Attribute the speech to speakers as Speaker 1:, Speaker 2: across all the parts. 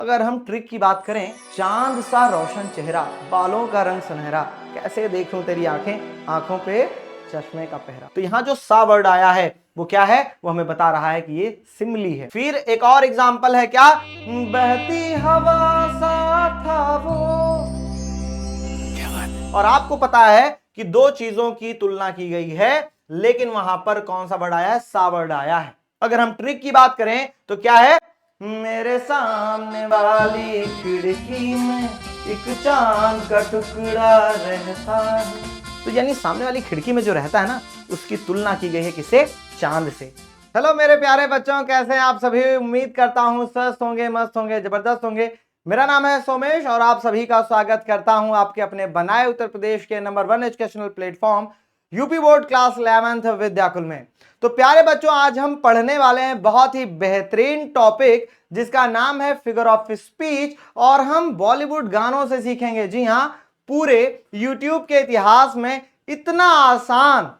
Speaker 1: अगर हम ट्रिक की बात करें, चांद सा रोशन चेहरा, बालों का रंग सुनहरा, कैसे देखूं तेरी आंखें, आंखों पे चश्मे का पहरा। तो यहाँ जो सा वर्ड आया है वो क्या है, वो हमें बता रहा है कि ये सिमली है। फिर एक और एग्जाम्पल है, क्या, बहती हवा सा था वो। और आपको पता है कि दो चीजों की तुलना की गई है, लेकिन वहां पर कौन सा वर्ड आया है, सा वर्ड आया है। अगर हम ट्रिक की बात करें तो क्या है, मेरे सामने वाली खिड़की में एक चांद का टुकड़ा रहता है। तो यानी सामने वाली खिड़की में जो रहता है ना, उसकी तुलना की गई है किससे, चांद से। हेलो मेरे प्यारे बच्चों, कैसे हैं आप सभी। उम्मीद करता हूं स्वस्थ होंगे, मस्त होंगे, जबरदस्त होंगे। मेरा नाम है सोमेश और आप सभी का स्वागत करता हूं आपके अपने बनाए उत्तर प्रदेश के number 1 educational platform UP board class 11th Vidyakul में। तो प्यारे बच्चों, आज हम पढ़ने वाले हैं बहुत ही बेहतरीन टॉपिक जिसका नाम है फिगर ऑफ स्पीच, और हम बॉलीवुड गानों से सीखेंगे। जी हां, पूरे यूट्यूब के इतिहास में इतना आसान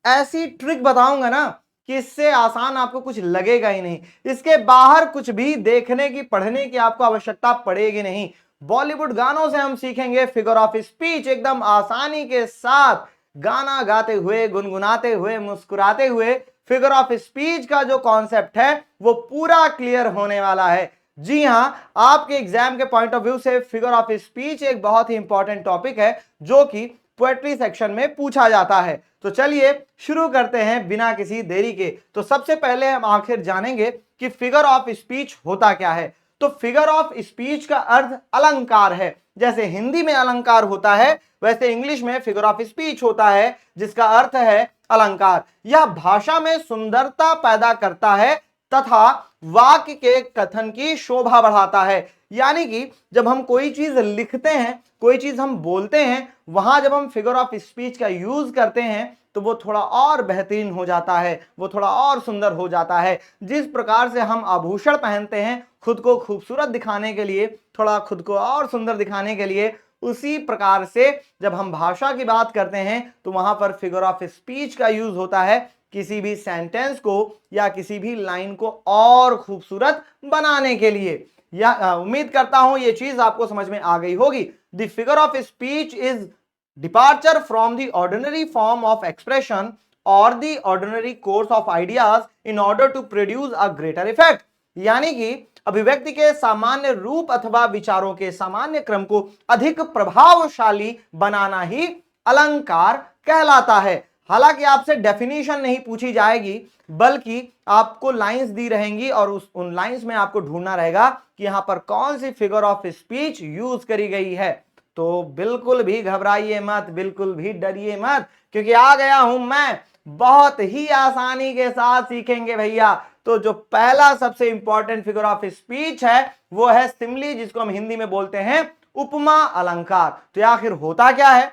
Speaker 1: ऐसी ट्रिक बताऊंगा ना कि इससे आसान आपको कुछ लगेगा ही नहीं। इसके बाहर कुछ भी देखने की, पढ़ने की आपको आवश्यकता पड़ेगी नहीं। बॉलीवुड गानों से हम सीखेंगे फिगर ऑफ स्पीच एकदम आसानी के साथ, गाना गाते हुए, गुनगुनाते हुए, मुस्कुराते हुए। फिगर ऑफ स्पीच का जो कॉन्सेप्ट है वो पूरा क्लियर होने वाला है। जी हां, आपके एग्जाम के पॉइंट ऑफ व्यू से फिगर ऑफ स्पीच एक बहुत ही इंपॉर्टेंट टॉपिक है जो कि पोएट्री सेक्शन में पूछा जाता है। तो चलिए शुरू करते हैं बिना किसी देरी के। तो सबसे पहले हम आखिर जानेंगे कि फिगर ऑफ स्पीच होता क्या है। तो फिगर ऑफ स्पीच का अर्थ अलंकार है। जैसे हिंदी में अलंकार होता है, वैसे इंग्लिश में फिगर ऑफ स्पीच होता है जिसका अर्थ है अलंकार। यह भाषा में सुंदरता पैदा करता है तथा वाक्य के कथन की शोभा बढ़ाता है। यानी कि जब हम कोई चीज लिखते हैं, कोई चीज हम बोलते हैं, वहां जब हम फिगर ऑफ स्पीच का यूज करते हैं तो वो थोड़ा और बेहतरीन हो जाता है, वो थोड़ा और सुंदर हो जाता है। जिस प्रकार से हम आभूषण पहनते हैं खुद को खूबसूरत दिखाने के लिए, थोड़ा खुद को और सुंदर दिखाने के लिए, उसी प्रकार से जब हम भाषा की बात करते हैं तो वहां पर फिगर ऑफ स्पीच का यूज होता है किसी भी सेंटेंस को या किसी भी लाइन को और खूबसूरत बनाने के लिए। या उम्मीद करता हूं ये चीज आपको समझ में आ गई होगी। The figure of speech is departure from the ordinary form of expression or the ordinary course of ideas in order to produce a greater effect। यानी कि अभिव्यक्ति के सामान्य रूप अथवा विचारों के सामान्य क्रम को अधिक प्रभावशाली बनाना ही अलंकार कहलाता है। हालांकि आपसे डेफिनेशन नहीं पूछी जाएगी, बल्कि आपको लाइंस दी रहेंगी और उन लाइंस में आपको ढूंढना रहेगा कि यहां पर कौन सी फिगर ऑफ स्पीच यूज करी गई है। तो बिल्कुल भी घबराइए मत, बिल्कुल भी डरिए मत, क्योंकि आ गया हूं मैं। बहुत ही आसानी के साथ सीखेंगे भैया। तो जो पहला सबसे इंपॉर्टेंट फिगर ऑफ स्पीच है वो है सिमली, जिसको हम हिंदी में बोलते हैं उपमा अलंकार। तो आखिर होता क्या है।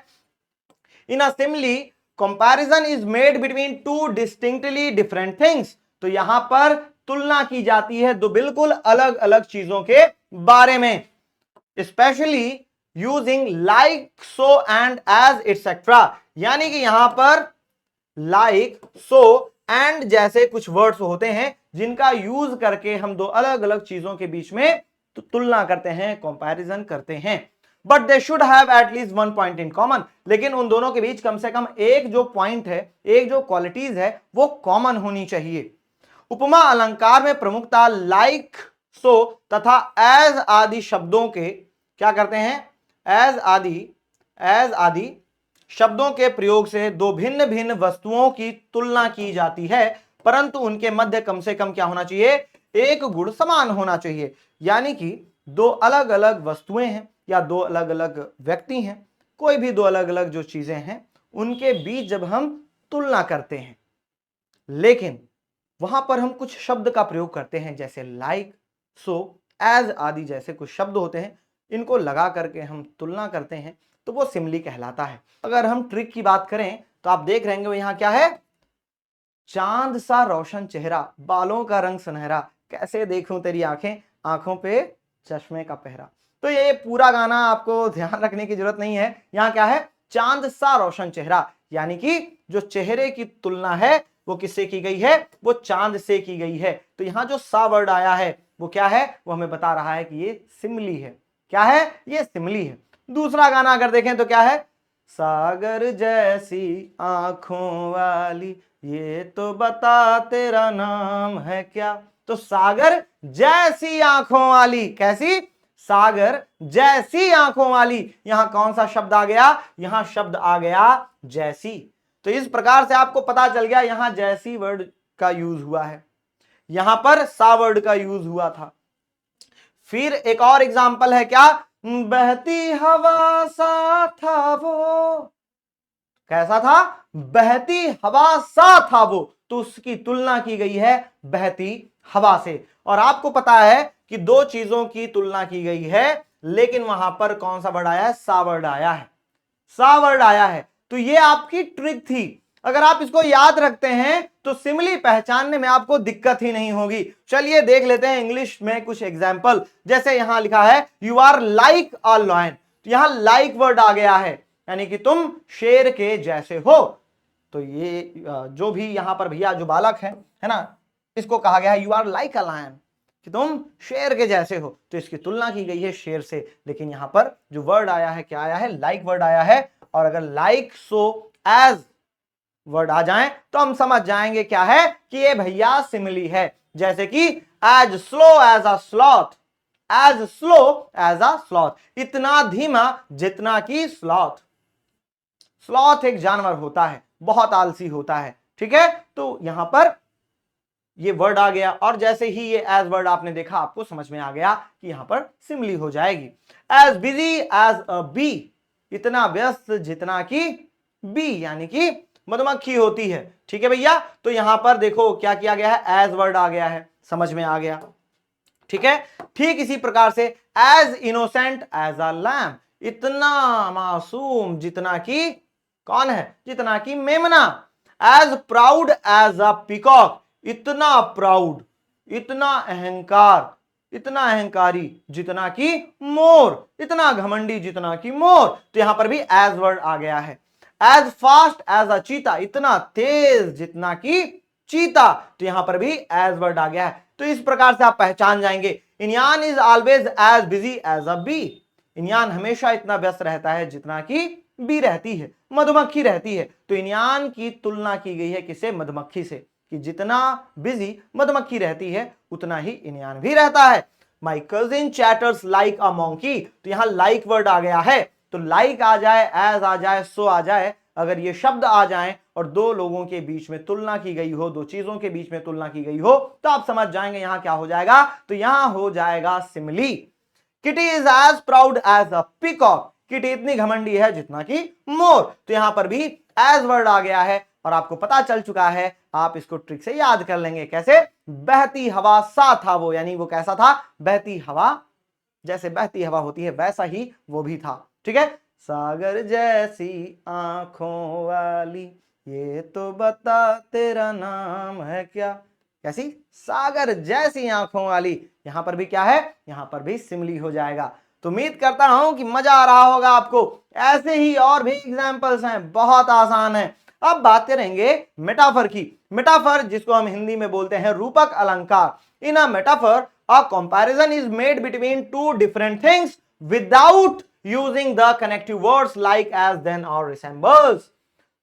Speaker 1: In a simile comparison is made between two distinctly different things. तो यहां पर तुलना की जाती है दो बिल्कुल अलग अलग चीजों के बारे में। Specially using like, so and as etcetera. यानी कि यहां पर लाइक, सो एंड जैसे कुछ वर्ड्स होते हैं जिनका यूज करके हम दो अलग अलग चीजों के बीच में तुलना करते हैं, कंपैरिजन करते हैं। But they should have at least one point in common. लेकिन उन दोनों के बीच कम से कम एक जो पॉइंट है, एक जो क्वालिटीज है वो कॉमन होनी चाहिए। उपमा अलंकार में प्रमुखता लाइक, सो तथा एज आदि शब्दों के क्या करते हैं, एज आदि शब्दों के प्रयोग से दो भिन्न भिन्न वस्तुओं की तुलना की जाती है, परंतु उनके मध्य कम से कम क्या होना चाहिए, एक गुण समान होना चाहिए। यानी कि दो अलग अलग वस्तुएं हैं या दो अलग अलग व्यक्ति हैं, कोई भी दो अलग अलग जो चीजें हैं, उनके बीच जब हम तुलना करते हैं, लेकिन वहां पर हम कुछ शब्द का प्रयोग करते हैं जैसे लाइक, सो, एज आदि जैसे कुछ शब्द होते हैं, इनको लगा करके हम तुलना करते हैं, तो वो सिमली कहलाता है। अगर हम ट्रिक की बात करें तो आप देख रहे हैं यहां क्या है, चांद सा रोशन चेहरा, बालों का रंग सुनहरा, कैसे देखूं तेरी आंखें, आंखों पे चश्मे का पहरा। तो ये पूरा गाना आपको ध्यान रखने की जरूरत नहीं है। यहां क्या है, चांद सा रोशन चेहरा, यानी कि जो चेहरे की तुलना है वो किससे की गई है? वो चांद से की गई है। तो यहां जो सा वर्ड आया है वो क्या है? वो हमें बता रहा है कि ये सिमली है। क्या है? ये सिमली है। दूसरा गाना अगर देखें तो क्या है? सागर जैसी आंखों वाली ये तो बता तेरा नाम है क्या। तो सागर जैसी आंखों वाली, कैसी? सागर जैसी आंखों वाली। यहां कौन सा शब्द आ गया? यहां शब्द आ गया जैसी। तो इस प्रकार से आपको पता चल गया यहां जैसी वर्ड का यूज हुआ है, यहां पर सा वर्ड का यूज हुआ था। फिर एक और एग्जाम्पल है, क्या? बहती हवा सा था वो। कैसा था? बहती हवा सा था वो। तो उसकी तुलना की गई है बहती हवा से। और आपको पता है कि दो चीजों की तुलना की गई है, लेकिन वहां पर कौन सा वर्ड आया है? सा वर्ड आया है। सा वर्ड आया है। तो ये आपकी ट्रिक थी। अगर आप इसको याद रखते हैं तो सिमिली पहचानने में आपको दिक्कत ही नहीं होगी। चलिए देख लेते हैं इंग्लिश में कुछ एग्जाम्पल। जैसे यहां लिखा है you are like a lion. तो यहां लाइक वर्ड आ गया है, यानी कि तुम शेर के जैसे हो। तो ये जो भी यहां पर भैया जो बालक है ना, इसको कहा गया है you are like a lion, कि तुम शेर के जैसे हो। तो इसकी तुलना की गई है शेर से। लेकिन यहां पर जो वर्ड आया है, क्या आया है? लाइक वर्ड आया है। और अगर लाइक, सो, एज वर्ड आ जाए तो हम समझ जाएंगे क्या है कि ये भैया सिमिली है। जैसे कि as slow as a sloth, as slow as a sloth, इतना धीमा जितना कि स्लॉथ। स्लॉथ एक जानवर होता है, बहुत आलसी होता है। ठीक है, तो यहां पर ये वर्ड आ गया। और जैसे ही ये एज वर्ड आपने देखा, आपको समझ में आ गया कि यहां पर सिमिली हो जाएगी। As busy as a bee, इतना व्यस्त जितना कि बी, यानी कि मधुमक्खी होती है। ठीक है भैया, तो यहां पर देखो क्या किया गया है? एज वर्ड आ गया है, समझ में आ गया। ठीक है, ठीक इसी प्रकार से as innocent as a lamb, इतना मासूम जितना कि कौन है? जितना कि मेमना। As proud as a peacock, इतना प्राउड, इतना अहंकार, इतना अहंकारी जितना कि मोर, इतना घमंडी जितना कि मोर। तो यहां पर भी एज वर्ड आ गया है। एज फास्ट एज अ चीता, इतना तेज जितना कि चीता। तो यहां पर भी एज वर्ड आ गया है। तो इस प्रकार से आप पहचान जाएंगे। इनयान is always as busy as a bee, इनयान हमेशा इतना व्यस्त रहता है जितना कि बी रहती है, मधुमक्खी रहती है। तो इनयान की तुलना की गई है किसे? मधुमक्खी से, कि जितना बिजी मधुमक्खी रहती है उतना ही इनयान भी रहता है। My cousin chatters like a monkey, तो यहां लाइक वर्ड आ गया है। तो लाइक आ जाए, एज आ जाए, सो आ जाए, अगर ये शब्द आ जाएं और दो लोगों के बीच में तुलना की गई हो, दो चीजों के बीच में तुलना की गई हो, तो आप समझ जाएंगे यहां क्या हो जाएगा। तो यहां हो जाएगा simile. Kitty is as proud as a peacock, Kitty इतनी घमंडी है जितना कि मोर। तो यहां पर भी एज वर्ड आ गया है और आपको पता चल चुका है। आप इसको ट्रिक से याद कर लेंगे। कैसे? बहती हवा सा था वो, यानी वो कैसा था? बहती हवा, जैसे बहती हवा होती है वैसा ही वो भी था। ठीक है, सागर जैसी आंखों वाली ये तो बता तेरा नाम है क्या। कैसी? सागर जैसी आंखों वाली। यहां पर भी क्या है? यहां पर भी सिमिली हो जाएगा। तो उम्मीद करता हूं कि मजा आ रहा होगा आपको। ऐसे ही और भी एग्जाम्पल्स हैं, बहुत आसान है। अब बात करेंगे मेटाफर की। मेटाफर, जिसको हम हिंदी में बोलते हैं रूपक अलंकार। In a metaphor a comparison is made between two different things without using the connective words like as, then or resembles।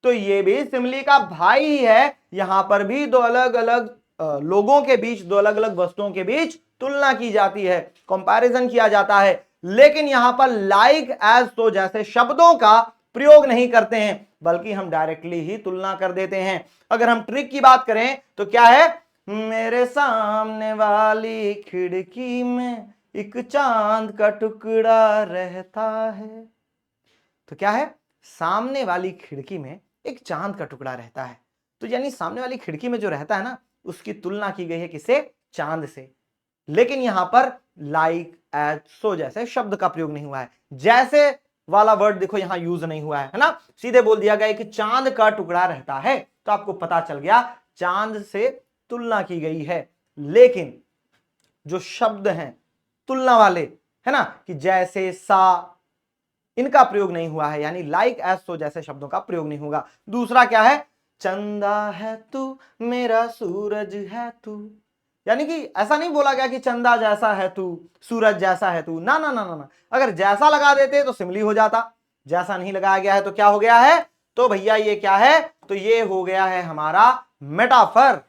Speaker 1: तो ये भी सिमिली का भाई ही है। यहां पर भी दो अलग अलग लोगों के बीच, दो अलग अलग वस्तुओं के बीच तुलना की जाती है, कंपैरिजन किया जाता है। लेकिन यहां पर लाइक, एज, तो जैसे शब्दों का प्रयोग नहीं करते हैं, बल्कि हम डायरेक्टली ही तुलना कर देते हैं। अगर हम ट्रिक की बात करें तो क्या है? मेरे सामने वाली खिड़की में एक चांद का टुकड़ा रहता है। तो क्या है? सामने वाली खिड़की में एक चांद का टुकड़ा रहता है। तो यानी सामने वाली खिड़की में जो रहता है ना, उसकी तुलना की गई है किससे? चांद से। लेकिन यहां पर लाइक, एज, सो जैसे शब्द का प्रयोग नहीं हुआ है। जैसे वाला वर्ड देखो यहां यूज नहीं हुआ है ना, सीधे बोल दिया गया कि चांद का टुकड़ा रहता है। तो आपको पता चल गया चांद से तुलना की गई है। लेकिन जो शब्द हैं तुलना वाले, है ना, कि जैसे, सा, इनका प्रयोग नहीं हुआ है, यानी लाइक, एज, सो जैसे शब्दों का प्रयोग नहीं होगा। दूसरा क्या है? चंदा है तू, मेरा सूरज है तू। यानी कि ऐसा नहीं बोला गया कि चंदा जैसा है तू, सूरज जैसा है तू, ना ना ना ना ना। अगर जैसा लगा देते तो सिमली हो जाता, जैसा नहीं लगाया गया है तो क्या हो गया है, तो भैया ये क्या है, तो ये हो गया है हमारा मेटाफर।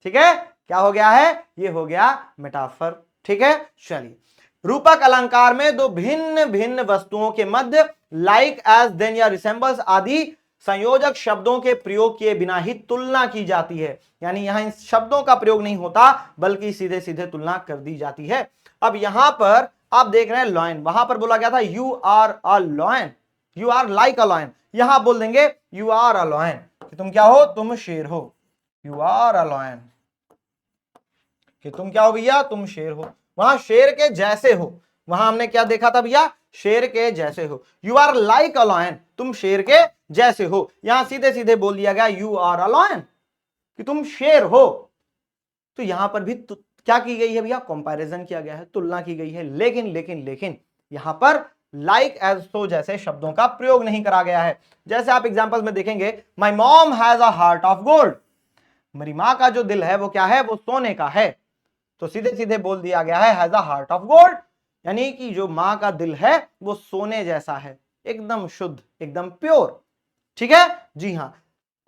Speaker 1: ठीक है, क्या हो गया है, ये हो गया मेटाफर। ठीक है, चलिए रूपक अलंकार में दो भिन्न भिन्न वस्तुओं के मध्य लाइक, एज, देन या रिसेंबल्स आदि संयोजक शब्दों के प्रयोग किए बिना ही तुलना की जाती है। यानी यहां इन शब्दों का प्रयोग नहीं होता बल्कि सीधे सीधे तुलना कर दी जाती है। अब यहां पर आप देख रहे हैं लॉयन, वहां पर बोला गया था you are a lion, you are like a lion. यहां बोल देंगे यू आर अ लॉयन, कि तुम क्या हो, तुम शेर हो। यू आर अ लॉयन, कि तुम क्या हो भैया, तुम शेर हो। वहां शेर के जैसे हो, वहां हमने क्या देखा था भैया, शेर के जैसे हो। You are like a lion, तुम शेर के जैसे हो। यहां सीधे सीधे बोल दिया गया यू आर अ लॉयन, कि तुम शेर हो। तो यहां पर भी क्या की गई है भैया, कंपैरिजन किया गया है, तुलना की गई है। लेकिन लेकिन लेकिन यहां पर लाइक एज सो जैसे शब्दों का प्रयोग नहीं करा गया है। जैसे आप एग्जांपल्स में देखेंगे, my mom has a heart of gold, मेरी मां का जो दिल है वो क्या है, वो सोने का है। तो सीधे सीधे बोल दिया गया है has a heart of gold, यानी कि जो मां का दिल है वो सोने जैसा है, एकदम शुद्ध, एकदम प्योर। ठीक है, जी हां।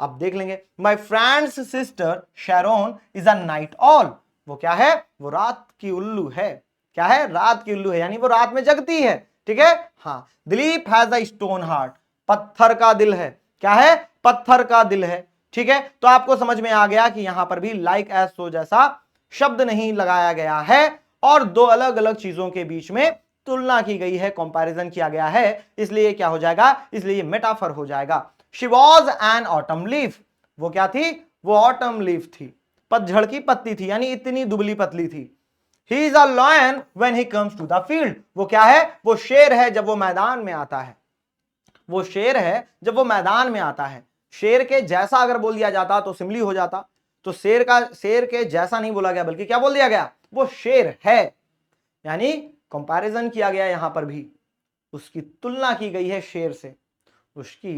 Speaker 1: अब देख लेंगे, my friends sister Charon is a night all, वो क्या है, वो रात की उल्लू है। क्या है, रात की उल्लू है, यानी वो रात में जगती है। ठीक है, हाँ। Dilip has a stone heart, पत्थर का दिल है। क्या है, पत्थर का दिल है। ठीक है, तो आपको समझ में आ गया कि यहां पर भी लाइक एज सो जैसा शब्द नहीं लगाया गया है और दो अलग अलग चीजों के बीच में तुलना की गई है, कंपैरिजन किया गया है, इसलिए क्या हो जाएगा, इसलिए मेटाफर हो जाएगा। She was an autumn leaf, वो क्या थी, वो ऑटम लीफ थी, पतझड़ की पत्ती थी, यानी इतनी दुबली पतली थी। He is a lion when he comes to the field, वो क्या है, वो शेर है जब वो मैदान में आता है। वो शेर है जब वो मैदान में आता है। शेर के जैसा अगर बोल दिया जाता तो सिमली हो जाता, तो शेर के जैसा नहीं बोला गया बल्कि क्या बोल दिया गया, वो शेर है, यानी कंपैरिजन किया गया यहां पर भी, उसकी तुलना की गई है शेर से, उसकी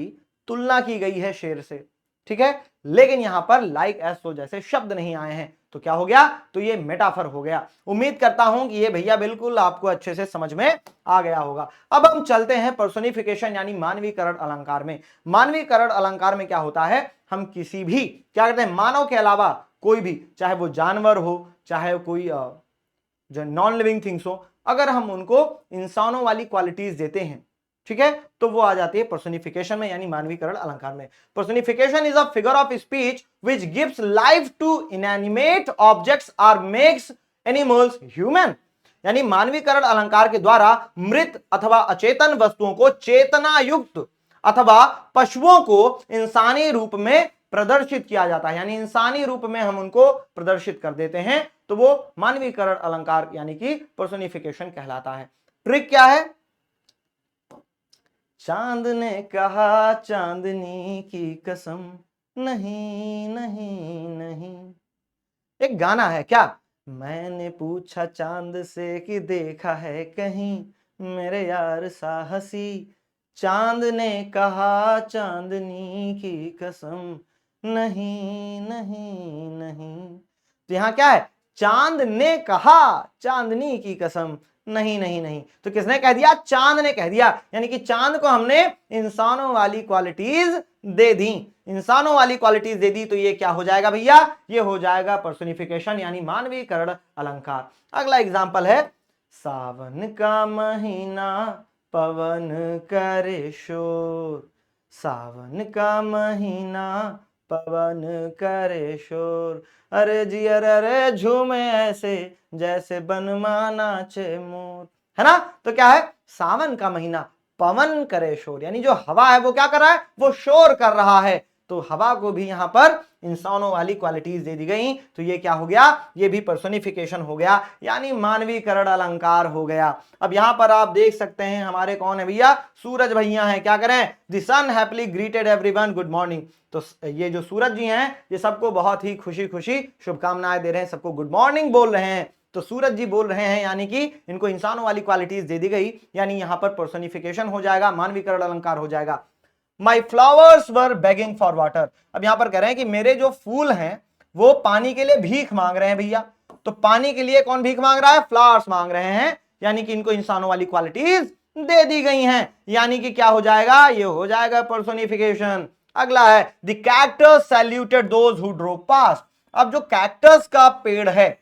Speaker 1: तुलना की गई है शेर से। ठीक है, लेकिन यहां पर लाइक एज सो जैसे शब्द नहीं आए हैं, तो क्या हो गया, तो ये मेटाफर हो गया। उम्मीद करता हूं कि ये भैया बिल्कुल आपको अच्छे से समझ में आ गया होगा। अब हम चलते हैं पर्सोनिफिकेशन यानी मानवीकरण अलंकार में। मानवीकरण अलंकार में क्या होता है, हम किसी भी क्या कहते हैं, मानव के अलावा कोई भी, चाहे वो जानवर हो, चाहे कोई जो नॉन लिविंग थिंग्स हो, अगर हम उनको इंसानों वाली क्वालिटीज देते हैं, ठीक है, तो वो आ जाती है पर्सोनिफिकेशन में यानी मानवीकरण अलंकार में। Personification is a figure of speech which gives life to inanimate objects और मेक्स एनिमल्स ह्यूमन, यानी मानवीकरण अलंकार के द्वारा मृत अथवा अचेतन वस्तुओं को चेतना युक्त अथवा पशुओं को इंसानी रूप में प्रदर्शित किया जाता है, यानी इंसानी रूप में हम उनको प्रदर्शित कर देते हैं, तो वो मानवीकरण अलंकार यानी कि पर्सोनिफिकेशन कहलाता है। ट्रिक क्या है, चांद ने कहा चांदनी की कसम, नहीं नहीं नहीं। एक गाना है क्या, मैंने पूछा चांद से कि देखा है कहीं मेरे यार सा हंसी, चांद ने कहा चांदनी की कसम, नहीं नहीं नहीं। तो यहां क्या है, चांद ने कहा चांदनी की कसम, नहीं नहीं नहीं। तो किसने कह दिया, चांद ने कह दिया, यानी कि चांद को हमने इंसानों वाली क्वालिटीज दे दी, इंसानों वाली क्वालिटीज दे दी, तो ये क्या हो जाएगा भैया, ये हो जाएगा पर्सोनिफिकेशन यानी मानवीकरण अलंकार। अगला एग्जांपल है, सावन का महीना पवन करे शोर, सावन का महीना पवन करे शोर, अरे जी अरे झूमे ऐसे जैसे बनमाना नाचे मोर, है ना। तो क्या है, सावन का महीना पवन करे शोर, यानी जो हवा है वो क्या कर रहा है, वो शोर कर रहा है। तो हवा को भी यहां पर इंसानों वाली क्वालिटीज दे दी गई, तो ये क्या हो गया, ये भी पर्सोनिफिकेशन हो गया यानी मानवीकरण अलंकार हो गया। अब यहां पर आप देख सकते हैं हमारे कौन है भैया, सूरज भैया हैं। क्या करें, the sun happily greeted everyone good morning. तो ये जो सूरज जी हैं ये सबको बहुत ही खुशी खुशी शुभकामनाएं दे रहे हैं, सबको गुड मॉर्निंग बोल रहे हैं। तो सूरज जी बोल रहे हैं, यानी कि इनको इंसानों वाली क्वालिटीज दे दी गई, यानी यहां पर पर्सोनिफिकेशन हो जाएगा, मानवीकरण अलंकार हो जाएगा। My flowers were begging for water. अब यहां पर कह रहे हैं कि मेरे जो फूल हैं वो पानी के लिए भीख मांग रहे हैं भैया। तो पानी के लिए कौन भीख मांग रहा है? फ्लावर्स मांग रहे हैं, यानी कि इनको इंसानों वाली क्वालिटीज दे दी गई हैं। यानी कि क्या हो जाएगा? ये हो जाएगा पर्सोनिफिकेशन। अगला है the cactus saluted those who drove past. अब जो कैक्टस का पेड़ है,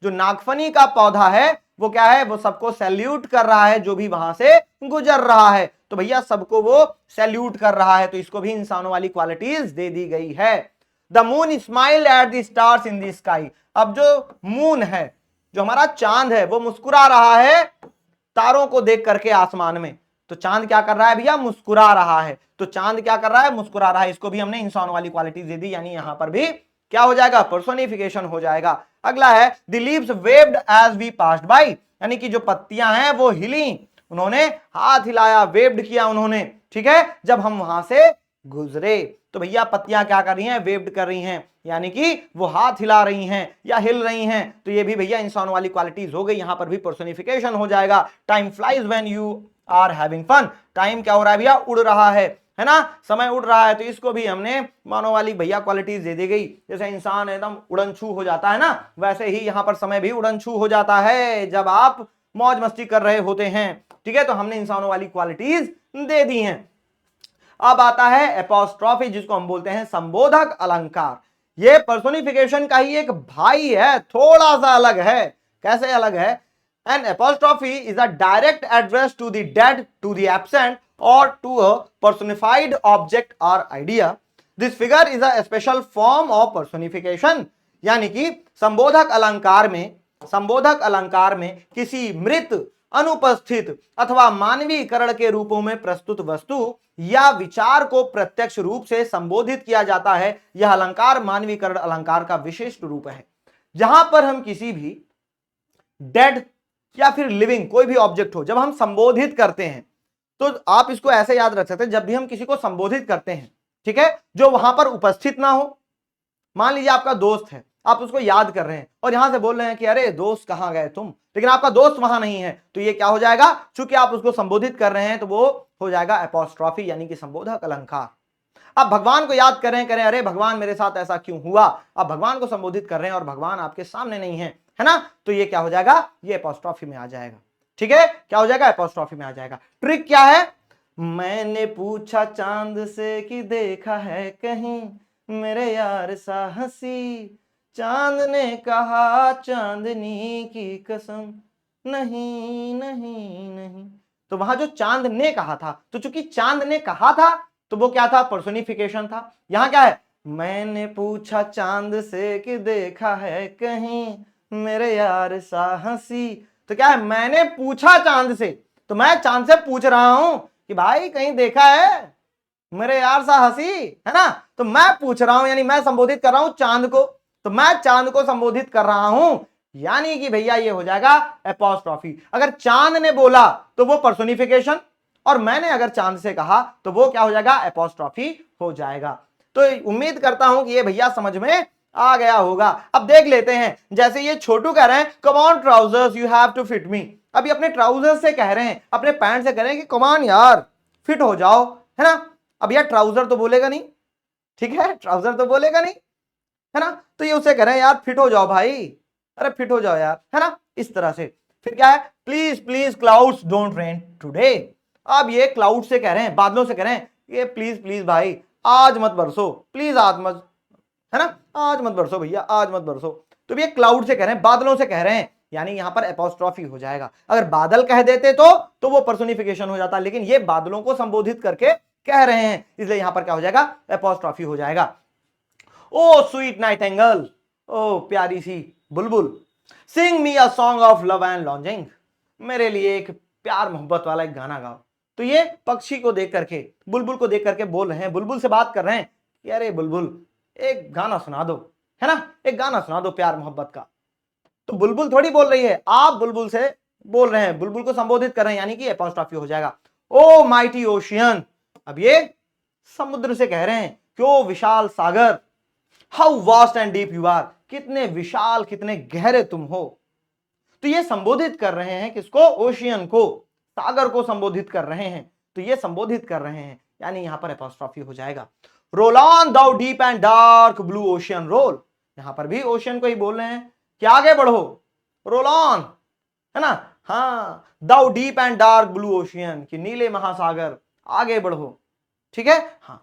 Speaker 1: जो नागफनी का पौधा है, वो क्या है? वो सबको सैल्यूट कर रहा है जो भी वहां से गुजर रहा है। तो भैया सबको वो सैल्यूट कर रहा है, तो इसको भी इंसानों वाली क्वालिटीज दे दी गई है। The moon smile at the stars in the sky. अब जो मून है, जो हमारा चांद है, वो मुस्कुरा रहा है तारों को देख करके आसमान में। तो चांद क्या कर रहा है भैया? मुस्कुरा रहा है। तो चांद क्या कर रहा है? मुस्कुरा रहा है। इसको भी हमने इंसानों वाली क्वालिटीज दे दी, यानी यहां पर भी क्या हो जाएगा? पर्सोनिफिकेशन हो जाएगा। अगला है the leaves waved as we passed by. यानी कि जो पत्तियां हैं वो हिली, उन्होंने हाथ हिलाया, वेव्ड किया उन्होंने, ठीक है, जब हम वहां से गुजरे। तो भैया पत्तियां क्या कर रही हैं? वेव्ड कर रही हैं, यानी कि वो हाथ हिला रही हैं या हिल रही हैं। तो ये भी भैया इंसानों वाली क्वालिटीज हो गई, यहां पर भी पर्सोनिफिकेशन हो जाएगा। Time flies when you are having fun. Time क्या हो रहा है भैया? उड़ रहा है ना, समय उड़ रहा है। तो इसको भी हमने मानव वाली भैया क्वालिटीज दे दी गई। जैसे इंसान एकदम उड़नछू हो जाता है ना, वैसे ही यहां पर समय भी उड़नछू हो जाता है जब आप मौज मस्ती कर रहे होते हैं। ठीक है, तो हमने इंसानों वाली क्वालिटीज दे दी हैं। अब आता है एपोस्ट्रॉफी, जिसको हम बोलते हैं संबोधक अलंकार। ये पर्सोनिफिकेशन का ही एक भाई है, थोड़ा सा अलग है। कैसे अलग है? An apostrophe is a direct address to the dead, to the absent और टू अ पर्सोनिफाइड ऑब्जेक्ट और idea. This figure is a special form of personification. यानी कि संबोधक अलंकार में किसी मृत, अनुपस्थित अथवा मानवीकरण के रूपों में प्रस्तुत वस्तु या विचार को प्रत्यक्ष रूप से संबोधित किया जाता है। यह अलंकार मानवीकरण अलंकार का विशिष्ट रूप है, जहां पर हम किसी भी डेड या फिर लिविंग कोई भी ऑब्जेक्ट हो, जब हम संबोधित करते हैं, तो आप इसको ऐसे याद रख सकते हैं, जब भी हम किसी को संबोधित करते हैं, ठीक है, जो वहां पर उपस्थित ना हो। मान लीजिए आपका दोस्त है, आप उसको याद कर रहे हैं और यहां से बोल रहे हैं कि अरे दोस्त कहां गए तुम, लेकिन आपका दोस्त वहां नहीं है। तो ये क्या हो जाएगा? चूंकि आप उसको संबोधित कर रहे हैं, तो वो हो जाएगा एपोस्ट्रॉफी, यानी कि संबोधक अलंकार। आप भगवान को याद करें, करें अरे भगवान मेरे साथ ऐसा क्यों हुआ, आप भगवान को संबोधित कर रहे हैं और भगवान आपके सामने नहीं है ना, तो ये क्या हो जाएगा? ये एपोस्ट्रॉफी में आ जाएगा। ठीक है, क्या हो जाएगा? एपोस्ट्रॉफी में आ जाएगा। ट्रिक क्या है? मैंने पूछा चांद से कि देखा है कहीं मेरे यार सा हंसी, चांद ने कहा चांदनी की कसम, नहीं नहीं नहीं। तो वहां जो चांद ने कहा था, तो चूंकि चांद ने कहा था, तो वो क्या था? पर्सोनिफिकेशन था। यहां क्या है? मैंने पूछा चांद से कि देखा है कहीं मेरे यार सा हंसी। तो क्या है? मैंने पूछा चांद से, तो मैं चांद से पूछ रहा हूं कि भाई कहीं देखा है मेरे यार सा हंसी, है ना। तो मैं पूछ रहा हूं, यानी मैं संबोधित कर रहा हूं चांद को, तो मैं चांद को संबोधित कर रहा हूं, यानी कि भैया ये हो जाएगा एपोस्ट्रॉफी। अगर चांद ने बोला तो वो पर्सोनिफिकेशन, और मैंने अगर चांद से कहा तो वो क्या हो जाएगा? एपोस्ट्रॉफी हो जाएगा। तो उम्मीद करता हूं कि ये भैया समझ में आ गया होगा। अब देख लेते हैं, जैसे ये छोटू कह रहे हैं come on trousers you have to fit me. अभी अपने ट्राउजर्स से कह रहे हैं, अपने पैंट से कह रहे हैं कि कम ऑन यार फिट हो जाओ, है ना। अब यार ट्राउजर तो बोलेगा नहीं, ठीक है, ट्राउजर तो बोलेगा नहीं, है ना। तो ये उसे कह रहे हैं यार फिट हो जाओ भाई, अरे फिट हो जाओ यार, है ना, इस तरह से। फिर क्या है? Please please clouds don't rain today. अब ये क्लाउड से कह रहे हैं, बादलों से कह रहे हैं ये प्लीज प्लीज भाई आज मत बरसो, प्लीज आज मत, है ना, आज मत बरसो भैया, आज मत बरसो। तो ये क्लाउड से कह रहे हैं, बादलों से कह रहे हैं, यानी यहां पर एपोस्ट्रॉफी हो जाएगा। अगर बादल कह देते तो वो पर्सोनिफिकेशन हो जाता, लेकिन ये बादलों को संबोधित करके कह रहे हैं, इसलिए यहां पर क्या हो जाएगा? एपोस्ट्रॉफी हो जाएगा। ओ स्वीट नाइटिंगेल, ओ प्यारी सी बुलबुल, sing me a song of love and longing. मेरे लिए एक प्यार मोहब्बत वाला एक गाना गाओ। तो ये पक्षी को देख करके, बुलबुल को देख करके बोल रहे हैं, बुलबुल से बात कर रहे हैं कि अरे बुलबुल एक गाना सुना दो, है ना, एक गाना सुना दो प्यार मोहब्बत का। तो बुलबुल थोड़ी बोल रही है, आप बुलबुल से बोल रहे हैं, बुलबुल को संबोधित कर रहे हैं, यानी कि एपोस्ट्रॉफी हो जाएगा। ओ माइटी ओशियन, अब ये समुद्र से कह रहे हैं क्यों विशाल सागर, how vast and deep you are, कितने विशाल कितने गहरे तुम हो। तो ये संबोधित कर रहे हैं किसको? ओशियन को, सागर को संबोधित कर रहे हैं। तो ये संबोधित कर रहे हैं यानी यहां पर एपोस्ट्रॉफी हो जाएगा। Roll on thou deep and dark blue ocean roll, यहां पर भी ओशियन को ही बोल रहे हैं कि आगे बढ़ो, रोल ऑन, है ना। हाँ, thou deep and dark blue ocean, कि नीले महासागर, आगे बढ़ो, ठीक है। हाँ,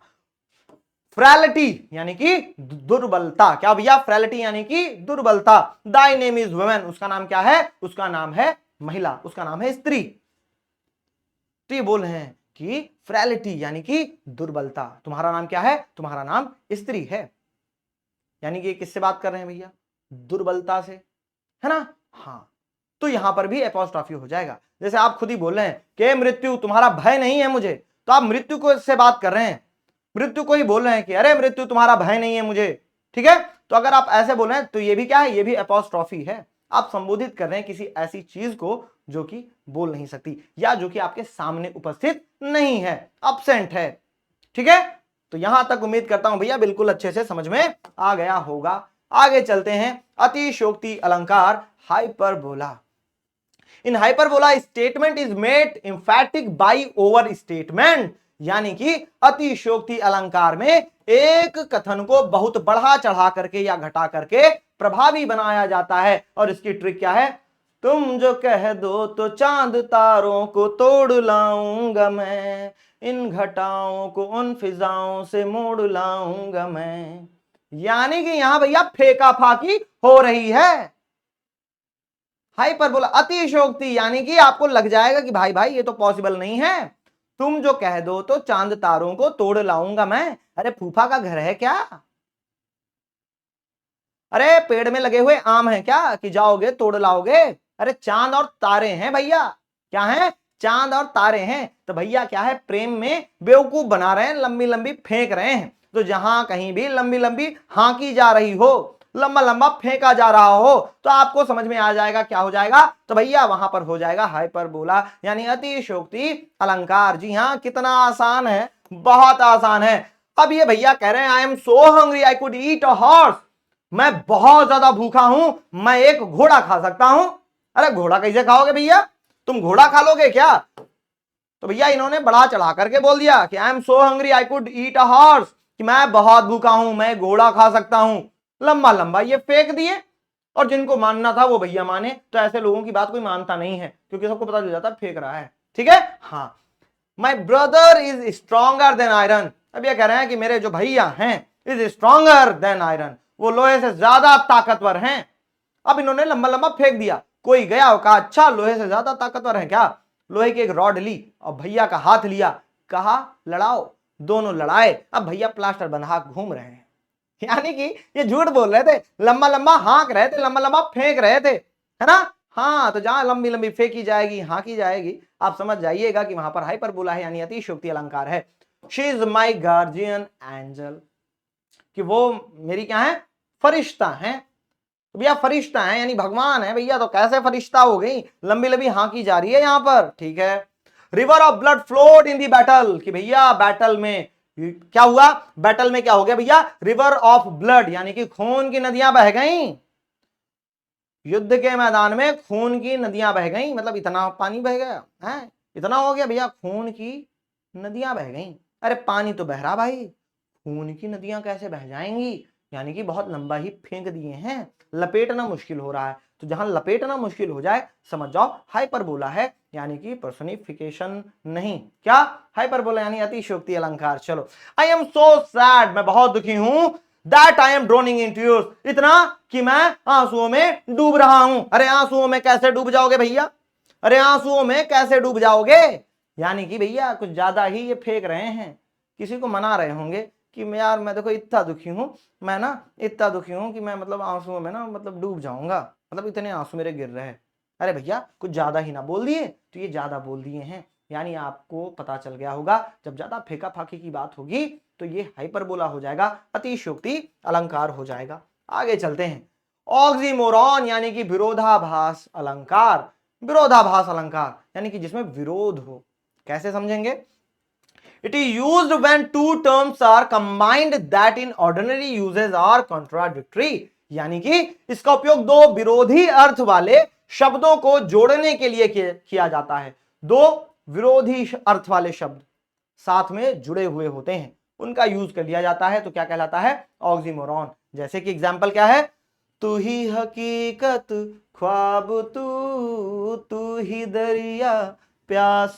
Speaker 1: फ्रैलिटी यानी कि दुर्बलता, क्या भैया, फ्रैलिटी यानी कि दुर्बलता। दाई नेम इज वुमेन, उसका नाम क्या है, उसका नाम है महिला, उसका नाम है स्त्री। तो ये बोल रहे हैं कि फ्रैलिटी यानी कि दुर्बलता, तुम्हारा नाम क्या है, तुम्हारा नाम स्त्री है। यानी कि किससे बात कर रहे हैं भैया, दुर्बलता से, है ना। हाँ, तो यहां पर भी एपोस्ट्रॉफी हो जाएगा। जैसे आप खुद ही बोल रहे हैं कि मृत्यु तुम्हारा भय नहीं है मुझे, तो आप मृत्यु को से बात कर रहे हैं, मृत्यु को ही बोल रहे हैं कि अरे मृत्यु तुम्हारा भय नहीं है मुझे, ठीक है। तो अगर आप ऐसे बोल रहे हैं तो ये भी क्या है, ये भी एपोस्ट्रॉफी है। आप संबोधित कर रहे हैं किसी ऐसी चीज को जो कि बोल नहीं सकती या जो कि आपके सामने उपस्थित नहीं है, अब्सेंट है, ठीक है। तो यहां तक उम्मीद करता हूं भैया बिल्कुल अच्छे से समझ में आ गया होगा। आगे चलते हैं, अतिशयोक्ति अलंकार hyperbola. In hyperbola statement is made emphatic by over statement, यानी कि अतिशयोक्ति अलंकार में एक कथन को बहुत बढ़ा चढ़ा करके या घटा करके प्रभावी बनाया जाता है। और इसकी ट्रिक क्या है, तुम जो कह दो तो चांद तारों को तोड़ लाऊंगा मैं, इन घटाओं को उन फिजाओं से मोड़ लाऊंगा मैं। यानी कि यहां भैया फेंका फाकी हो रही है। हाइपरबोला अतिशयोक्ति यानी कि आपको लग जाएगा कि भाई भाई ये तो पॉसिबल नहीं है, तुम जो कह दो तो चांद तारों को तोड़ लाऊंगा मैं। अरे फूफा का घर है क्या, अरे पेड़ में लगे हुए आम है क्या कि जाओगे तोड़ लाओगे। अरे चांद और तारे हैं भैया, क्या है, चांद और तारे हैं। तो भैया क्या है, प्रेम में बेवकूफ बना रहे हैं, लंबी लंबी फेंक रहे हैं। तो जहां कहीं भी लंबी लंबी हांकी जा रही हो, लंबा लंबा फेंका जा रहा हो, तो आपको समझ में आ जाएगा क्या हो जाएगा, तो भैया वहां पर हो जाएगा हाइपरबोला यानी अतिशयोक्ति अलंकार। जी हाँ, कितना आसान है, बहुत आसान है। अब ये भैया कह रहे हैं I am so hungry I could eat a horse, मैं बहुत ज्यादा भूखा हूं, मैं एक घोड़ा खा सकता हूं। अरे घोड़ा कैसे खाओगे भैया, तुम घोड़ा खा लोगे क्या। तो भैया इन्होंने बढ़ा चढ़ा करके बोल दिया कि I am so hungry I could eat a horse, कि मैं बहुत भूखा हूं, मैं घोड़ा खा सकता हूं। लंबा लंबा ये फेंक दिए, और जिनको मानना था वो भैया माने। तो ऐसे लोगों की बात कोई मानता नहीं है, क्योंकि सबको पता चल जाता है फेंक रहा है, ठीक है। हाँ, my brother is stronger than iron, अब ये कह रहे हैं कि मेरे जो भैया हैं इज स्ट्रॉन्गर देन आयरन, वो लोहे से ज्यादा ताकतवर हैं। अब इन्होंने लंबा लंबा फेंक दिया, कोई गया और कहा अच्छा लोहे से ज्यादा ताकतवर है क्या, लोहे की एक रॉड ली और भैया का हाथ लिया, कहा लड़ाओ, दोनों लड़ाए। अब भैया प्लास्टर बंधा घूम रहे हैं, यानी कि ये झूठ बोल रहे थे, लंबा लंबा हाँक रहे थे, लंबा लंबा फेंक रहे थे, है ना। हाँ, तो जहां लंबी लंबी फेंकी जाएगी, हाँकी जाएगी, आप समझ जाइएगा कि वहां पर हाइपरबोला है यानी अतिशयोक्ति अलंकार है। She is my guardian angel, कि वो मेरी क्या है, फरिश्ता है। तो भैया फरिश्ता है यानी भगवान है भैया, तो कैसे फरिश्ता हो गई, लंबी लंबी हाँकी जा रही है यहां पर, ठीक है। River of blood flowed in the battle, कि भैया बैटल में क्या हुआ, बैटल में क्या हो गया भैया, रिवर ऑफ ब्लड यानी कि खून की नदियां बह गई, युद्ध के मैदान में खून की नदियां बह गई, मतलब इतना पानी बह गया है, इतना हो गया भैया, खून की नदियां बह गई। अरे पानी तो बह रहा भाई, खून की नदियां कैसे बह जाएंगी, यानी कि बहुत लंबा ही फेंक दिए हैं, लपेटना मुश्किल हो रहा है। तो जहां लपेटना मुश्किल हो जाए समझ जाओ हाइपरबोला है, यानी कि पर्सनिफिकेशन नहीं, क्या, हाइपरबोला यानी अतिशयोक्ति अलंकार। चलो, आई एम सो सैड, मैं बहुत दुखी हूं, that I am droning in tears, इतना कि मैं आंसुओं में डूब रहा हूं। अरे आंसुओं में कैसे डूब जाओगे भैया, अरे आंसुओं में कैसे डूब जाओगे, यानी कि भैया कुछ ज्यादा ही ये फेंक रहे हैं, किसी को मना रहे होंगे कि मैं यार मैं देखो इतना दुखी हूं, मैं ना इतना दुखी हूं कि मैं मतलब आंसुओं में ना मतलब डूब जाऊंगा, मतलब इतने आंसू मेरे गिर रहे हैं। अरे भैया कुछ ज्यादा ही ना बोल दिए, तो ये ज्यादा बोल दिए हैं, यानी आपको पता चल गया होगा जब ज्यादा फेंका फाकी की बात होगी तो ये हाइपरबोला हो जाएगा, अतिशयोक्ति अलंकार हो जाएगा। आगे चलते हैं, ऑक्सीमोरॉन यानी कि विरोधाभास अलंकार। विरोधाभास अलंकार यानी कि जिसमें विरोध हो, कैसे समझेंगे, it is used when two terms are combined that in ordinary uses are contradictory, यानी कि इसका उपयोग दो विरोधी अर्थ वाले शब्दों को जोड़ने के लिए किया जाता है। दो विरोधी अर्थ वाले शब्द, साथ में जुड़े हुए होते हैं उनका यूज कर लिया जाता है, तो क्या कहलाता है? ऑक्सीमोरॉन। जैसे कि एग्जाम्पल क्या है? तू ही हकीकत ख्वाब तू ही दरिया प्यास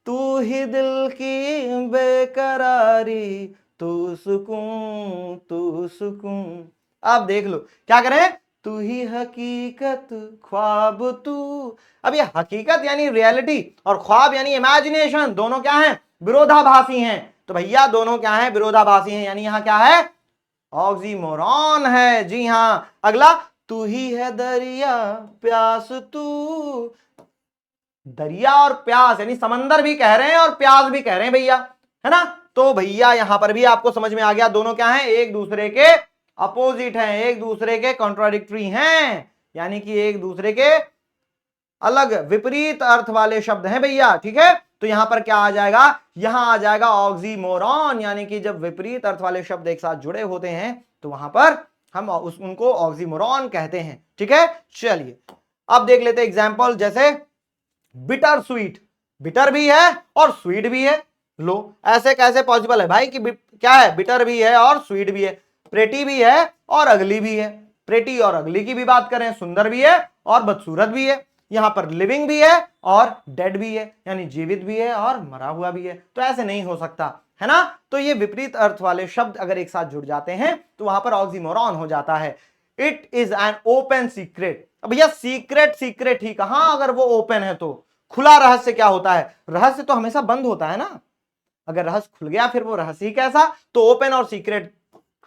Speaker 1: तू ही दिल की बेकरारी तू सुकून। आप देख लो क्या करें? तू ही हकीकत ख्वाब तू। अब ये हकीकत यानी रियलिटी और ख्वाब यानी इमेजिनेशन, दोनों क्या हैं? विरोधाभासी हैं। तो भैया दोनों क्या हैं? विरोधाभासी हैं, यानी यहां क्या है? ऑक्सीमोरॉन है। जी हां। अगला, तू ही है दरिया प्यास तू। दरिया और प्यास यानी समंदर भी कह रहे हैं और प्यास भी कह रहे हैं भैया, है ना? तो भैया यहां पर भी आपको समझ में आ गया, दोनों क्या हैं? एक दूसरे के अपोजिट हैं, एक दूसरे के कॉन्ट्राडिक्टरी हैं, यानी कि एक दूसरे के अलग विपरीत अर्थ वाले शब्द हैं भैया। ठीक है, तो यहां पर क्या आ जाएगा? यहां आ जाएगा ऑक्सीमोरॉन, यानी कि जब विपरीत अर्थ वाले शब्द एक साथ जुड़े होते हैं तो वहां पर हम उनको ऑक्सीमोरॉन कहते हैं। ठीक है, चलिए अब देख लेते हैं एग्जाम्पल। जैसे बिटर स्वीट, बिटर भी है और स्वीट भी है। लो, ऐसे कैसे पॉसिबल है भाई कि क्या है? बिटर भी है और स्वीट भी है, प्रेटी भी है और अगली भी है। प्रेटी और अगली की भी बात करें, सुंदर भी है और बदसूरत भी है। यहां पर लिविंग भी है और डेड भी है, यानी जीवित भी है और मरा हुआ भी है। तो ऐसे नहीं हो सकता, है ना? तो ये विपरीत अर्थ वाले शब्द अगर एक साथ जुड़ जाते हैं तो वहां पर ऑक्सीमोरॉन हो जाता है। It is an open secret. अब भैया सीक्रेट सीक्रेट ही कहां, अगर वो ओपन है तो खुला रहस्य क्या होता है? रहस्य तो हमेशा बंद होता है ना। अगर रहस्य खुल गया फिर वो रहस्य ही कैसा? तो ओपन और सीक्रेट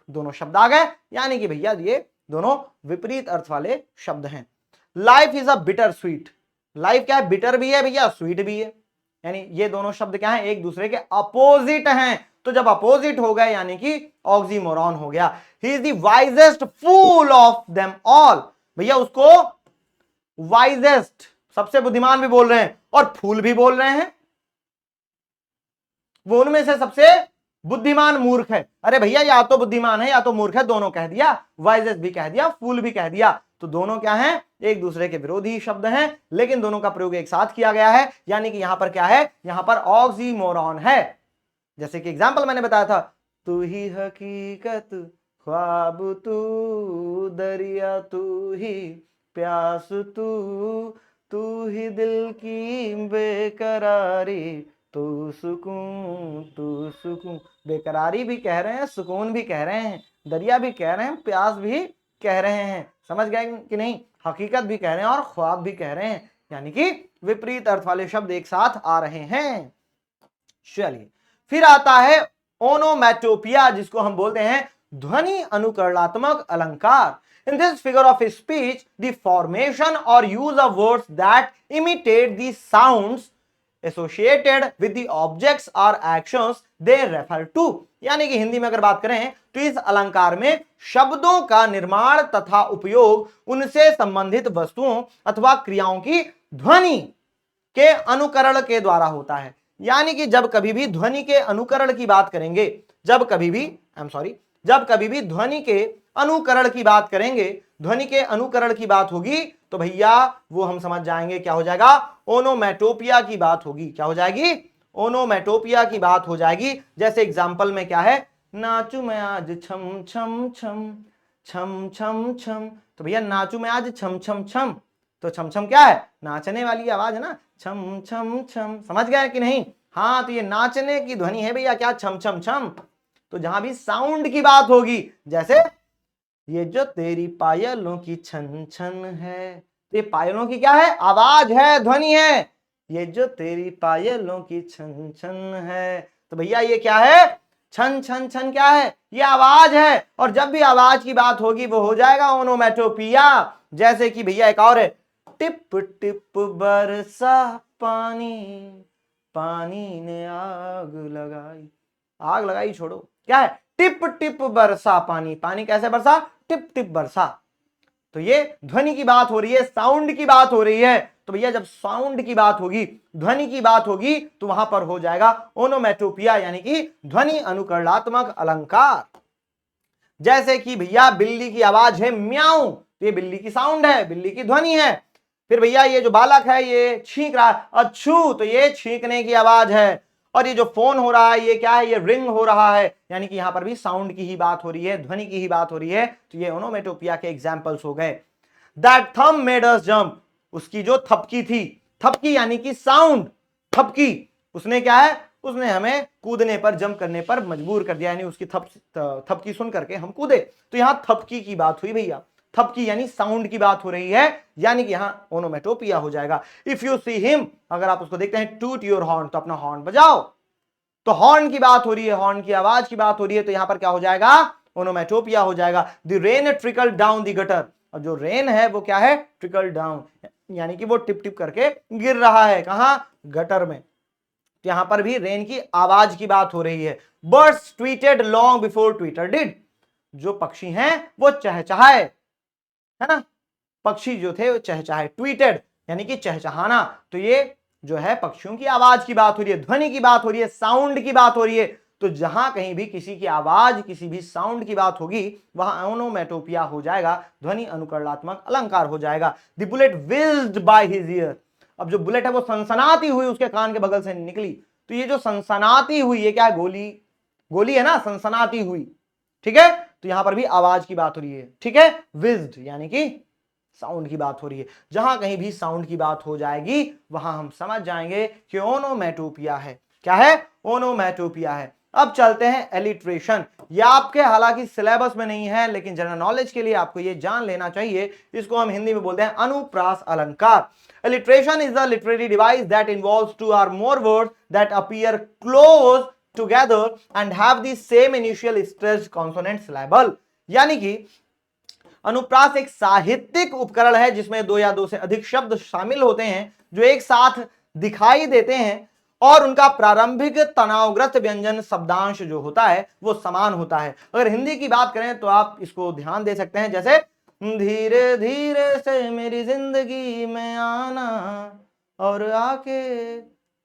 Speaker 1: दोनों शब्द आ गए, यानी कि भैया ये दोनों विपरीत अर्थ वाले शब्द हैं। Life is a bitter sweet. Life क्या है? बिटर भी है भैया, स्वीट भी है, यानी ये दोनों शब्द क्या है? एक दूसरे के अपोजिट हैं। तो जब अपोजिट हो गए यानी कि ऑक्सीमोरॉन हो गया। He is the wisest fool of them all. भैया उसको वाइजेस्ट, सबसे बुद्धिमान भी बोल रहे हैं और फूल भी बोल रहे हैं। वो उनमें से सबसे बुद्धिमान मूर्ख है। अरे भैया या तो बुद्धिमान है या तो मूर्ख है, दोनों कह दिया, वाइजेस्ट भी कह दिया, फूल भी कह दिया। तो दोनों क्या हैं? एक दूसरे के विरोधी शब्द हैं, लेकिन दोनों का प्रयोग एक साथ किया गया है, यानी कि यहां पर क्या है? यहां पर ऑक्सीमोरॉन है। जैसे कि एग्जाम्पल मैंने बताया था, तू ही हकीकत ख्वाब तू दरिया तू ही प्यास तू ही दिल की बेकरारी तू सुकून। बेकरारी भी कह रहे हैं, सुकून भी कह रहे हैं, दरिया भी कह रहे हैं, प्यास भी कह रहे हैं। समझ गए कि नहीं? हकीकत भी कह रहे हैं और ख्वाब भी कह रहे हैं, यानी कि विपरीत अर्थ वाले शब्द एक साथ आ रहे हैं। चलिए फिर आता है ओनोमैटोपिया, जिसको हम बोलते हैं ध्वनि अनुकरणात्मक अलंकार। In this figure of speech, the formation or use of words that imitate the sounds associated with the objects or actions they refer to। यानी कि हिंदी में अगर बात करें तो इस अलंकार में शब्दों का निर्माण तथा उपयोग उनसे संबंधित वस्तुओं अथवा क्रियाओं की ध्वनि के अनुकरण के द्वारा होता है। यानी कि जब कभी भी ध्वनि के अनुकरण की बात करेंगे, जब कभी भी ध्वनि के अनुकरण की बात करेंगे, ध्वनि के अनुकरण की बात होगी तो भैया वो हम समझ जाएंगे क्या हो जाएगा? ओनोमैटोपिया की बात होगी। क्या हो जाएगी? ओनोमैटोपिया की बात हो जाएगी। जैसे एग्जाम्पल में क्या है? नाचू मैं आज छम छम छम छम छम छम। तो भैया नाचू मैं आज छम छम छम, तो छम छम क्या है? नाचने वाली आवाज है ना, छम छम छम। समझ गए कि नहीं? हाँ, तो ये नाचने की ध्वनि है भैया, क्या? छम छम छम। तो जहां भी साउंड की बात होगी, जैसे ये जो तेरी पायलों की छन छन है, तो ये पायलों की क्या है? आवाज है, ध्वनि है। ये जो तेरी पायलों की छन छन है, तो भैया ये क्या है? छन छन छन क्या है? ये आवाज है। और जब भी आवाज की बात होगी वो हो जाएगा ओनोमैटोपिया। जैसे कि भैया एक और है, टिप टिप बरसा पानी, पानी ने आग लगाई। आग लगाई छोड़ो, क्या है? टिप टिप बरसा पानी, पानी कैसे बरसा? टिप टिप बरसा। तो ये ध्वनि की बात हो रही है, साउंड की बात हो रही है। तो भैया जब साउंड की बात होगी, ध्वनि की बात होगी, तो वहां पर हो जाएगा ओनोमैटोपिया, यानी कि ध्वनि अनुकरणात्मक अलंकार। जैसे कि भैया बिल्ली की आवाज है म्याऊ, तो ये बिल्ली की साउंड है, बिल्ली की ध्वनि है। फिर भैया ये जो बालक है ये छींक रहा है अच्छू, तो ये छींकने की आवाज है। और ये जो फोन हो रहा है ये क्या है, ये रिंग हो रहा है, यानी कि यहां पर भी साउंड की ही बात हो रही है, ध्वनि की ही बात हो रही है। तो ये ओनोमेटोपिया के एग्जाम्पल्स हो गए। That thumb made us jump, उसकी जो थपकी थी, थपकी यानी कि साउंड, थपकी, उसने क्या है, उसने हमें कूदने पर, जंप करने पर मजबूर कर दिया, यानी उसकी थपकी सुन करके हम कूदे। तो यहां थपकी की बात हुई भैया, थपकी यानी साउंड की बात हो रही है, यानी कि यहां ओनोमेटोपिया हो जाएगा। इफ यू सी हिम, अगर आप उसको देखते हैं, टूट योर हॉर्न, तो अपना हॉर्न बजाओ। तो हॉर्न की बात हो रही है, हॉर्न की आवाज की बात हो रही है, तो यहां पर क्या हो जाएगा, ओनोमेटोपिया हो जाएगा। The rain trickle down the gutter, और जो रेन है वो क्या है, ट्रिकल डाउन, यानी कि वो टिप टिप करके गिर रहा है, कहां, गटर में। तो यहां पर भी रेन की आवाज की बात हो रही है। Birds tweeted long before Twitter did, जो पक्षी हैं वो चहचहाए, है ना, पक्षी जो थे वो चहचहाए, ट्वीटेड यानी कि चहचहाना। तो ये जो है पक्षियों की आवाज की बात हो रही है, ध्वनि की बात हो रही है, साउंड की बात हो रही है। तो जहां कहीं भी किसी की आवाज, किसी भी साउंड की बात होगी, वहां ओनोमेटोपिया हो जाएगा, ध्वनि अनुकरणात्मक अलंकार हो जाएगा। The bullet whizzed by his ear, अब जो बुलेट है वो सनसनाती हुई उसके कान के बगल से निकली। तो ये जो सनसनाती हुई, ये क्या है, गोली, गोली है ना, सनसनाती हुई, ठीक है। तो यहां पर भी आवाज की बात हो रही है, ठीक है। व्हिज्ड यानी कि साउंड की बात हो रही है। जहां कहीं भी साउंड की बात हो जाएगी वहां हम समझ जाएंगे कि ओनोमेटोपिया है। क्या है, ओनोमेटोपिया है। अब चलते हैं एलिट्रेशन। यह आपके हालांकि सिलेबस में नहीं है, लेकिन जनरल नॉलेज के लिए आपको यह जान लेना चाहिए। इसको हम हिंदी में बोलते हैं अनुप्रास अलंकार। Alliteration is a literary device that involves two or more words that appear close together and have the same initial stressed consonant syllable। यानी कि अनुप्रास एक साहित्यिक उपकरण है जिसमें दो या दो से अधिक शब्द शामिल होते हैं जो एक साथ दिखाई देते हैं, और उनका प्रारंभिक तनावग्रस्त व्यंजन शब्दांश जो होता है वो समान होता है। अगर हिंदी की बात करें तो आप इसको ध्यान दे सकते हैं, जैसे धीरे धीरे से मेरी जिंदगी में आना और आके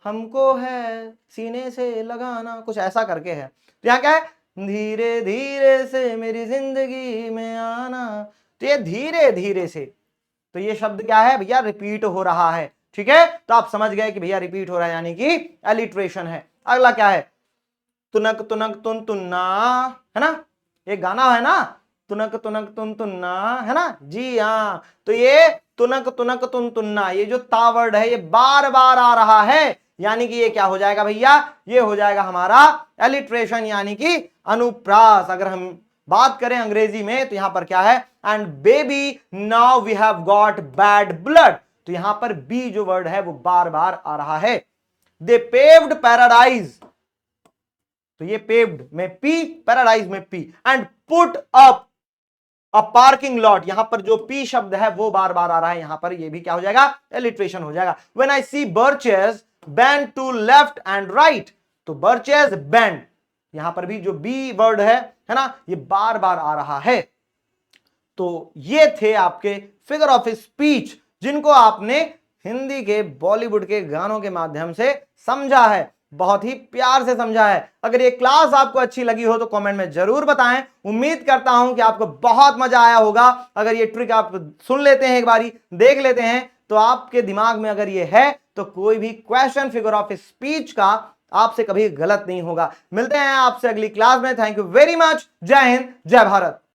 Speaker 1: हमको है सीने से लगाना, कुछ ऐसा करके है। तो यहाँ क्या है, धीरे धीरे से मेरी जिंदगी में आना। तो ये धीरे धीरे से, तो ये शब्द क्या है भैया, रिपीट हो रहा है, ठीक है। तो आप समझ गए कि भैया रिपीट हो रहा है, यानी कि एलिट्रेशन है। अगला क्या है, तुनक तुनक तुन तुन्ना, है ना, एक गाना है ना, तुनक तुनक तुन तुन्ना, है ना जी, हाँ। तो ये तुनक तुनक तुन तुन्ना, ये जो ता वर्ड है ये बार बार आ रहा है, यानी कि ये क्या हो जाएगा भैया, ये हो जाएगा हमारा एलिट्रेशन, यानी कि अनुप्रास। अगर हम बात करें अंग्रेजी में तो यहां पर क्या है, and baby now we have got bad blood. तो यहां पर बी जो वर्ड है वो बार बार आ रहा है। दे पेव्ड पैराडाइज, तो ये पेव्ड में पी, पैराडाइज में P, and put up a parking lot, यहां पर जो पी शब्द है वो बार बार आ रहा है, यहां पर ये भी क्या हो जाएगा, एलिट्रेशन हो जाएगा। When I see birches bend to left and right, तो बर्चेस बेंड, यहां पर भी जो बी वर्ड है ना, ये बार बार आ रहा है। तो ये थे आपके फिगर ऑफ स्पीच जिनको आपने हिंदी के बॉलीवुड के गानों के माध्यम से समझा है, बहुत ही प्यार से समझा है। अगर ये क्लास आपको अच्छी लगी हो तो कमेंट में जरूर बताएं। उम्मीद करता हूं कि आपको बहुत मजा आया होगा। अगर ये ट्रिक आप सुन लेते हैं, एक बारी देख लेते हैं, तो आपके दिमाग में अगर ये है तो कोई भी क्वेश्चन फिगर ऑफ स्पीच का आपसे कभी गलत नहीं होगा। मिलते हैं आपसे अगली क्लास में। Thank you very much. जय हिंद, जय भारत।